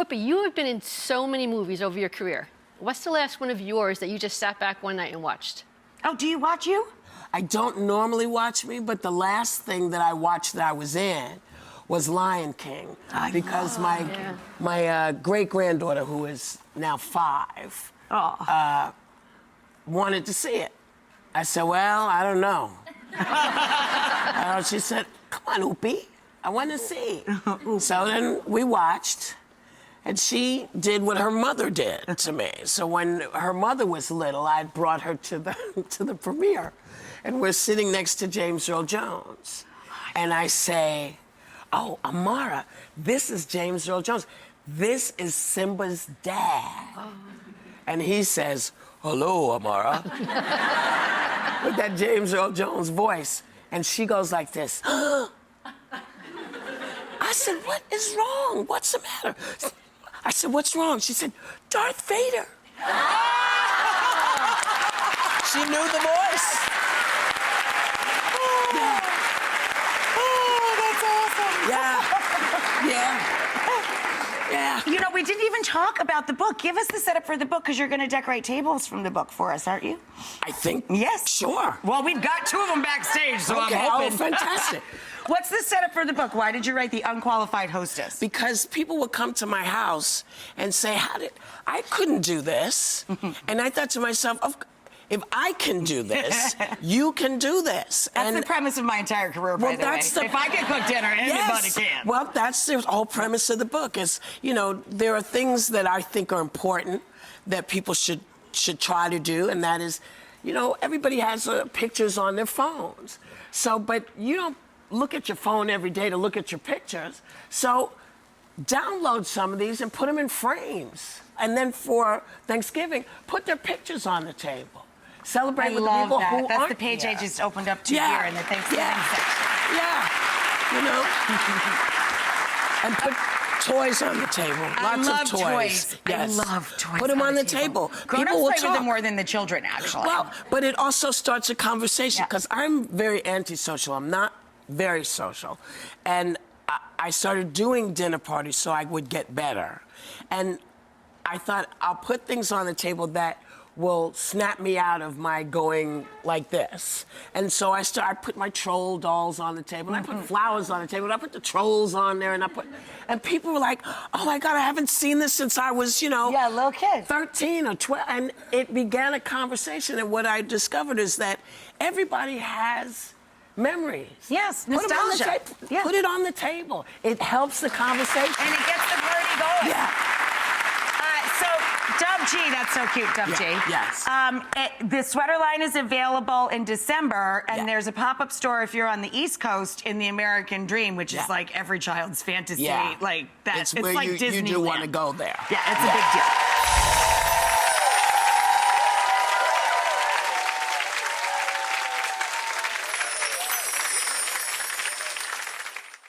Whoopi, you have been in so many movies over your career. What's the last one of yours that you just sat back one night and watched? Oh, do you watch you? I don't normally watch me, but the last thing that I watched that I was in was Lion King. Because my great-granddaughter, who is now 5, wanted to see it. I said, well, I don't know. She said, come on, Whoopi, I want to see. So then we watched, and she did what her mother did to me. So when her mother was little, I brought her to the premiere, and we're sitting next to James Earl Jones. And I say, oh, Amarah, this is James Earl Jones. This is Simba's dad. And he says, hello, Amarah, with that James Earl Jones voice. And she goes like this. I said, what is wrong? What's the matter? I said, what's wrong? She said, Darth Vader. She knew the voice. Yeah. You know, we didn't even talk about the book. Give us the setup for the book, because you're going to decorate tables from the book for us, aren't you? I think. Yes. Sure. Well, we've got 2 of them backstage, so okay. I'm hoping. Oh, fantastic. What's the setup for the book? Why did you write The Unqualified Hostess? Because people would come to my house and say, I couldn't do this. And I thought to myself, if I can do this, you can do this. That's the premise of my entire career, by the way. If I can cook dinner, anybody can. Well, that's the whole premise of the book is, you know, there are things that I think are important that people should try to do, and that is, you know, everybody has pictures on their phones. So, but you don't look at your phone every day to look at your pictures. So download some of these and put them in frames. And then for Thanksgiving, put their pictures on the table. Celebrate with the people who aren't. That's the page I just opened up to here in the Thanksgiving section. Yeah, you know. And put toys on the table. Lots of toys. Yes. I love toys. Put them on the table. Grown-ups play with them more than the children, actually. Well, but it also starts a conversation, because I'm very antisocial. I'm not very social. And I started doing dinner parties so I would get better. And I thought, I'll put things on the table that will snap me out of my going like this. And so I put my troll dolls on the table, and I put flowers on the table, and I put the trolls on there, and and people were like, oh my God, I haven't seen this since I was, you know, little kid, 13 or 12. And it began a conversation, and what I discovered is that everybody has memories. Yes, nostalgia. Put it on the table. It helps the conversation. And it gets the party going. Yeah. Dub G, that's so cute, Dub G. Yes. The sweater line is available in December, and there's a pop-up store if you're on the East Coast in the American Dream, which is like every child's fantasy. Like that. It's where like you do want to go there. Yeah, it's a big deal.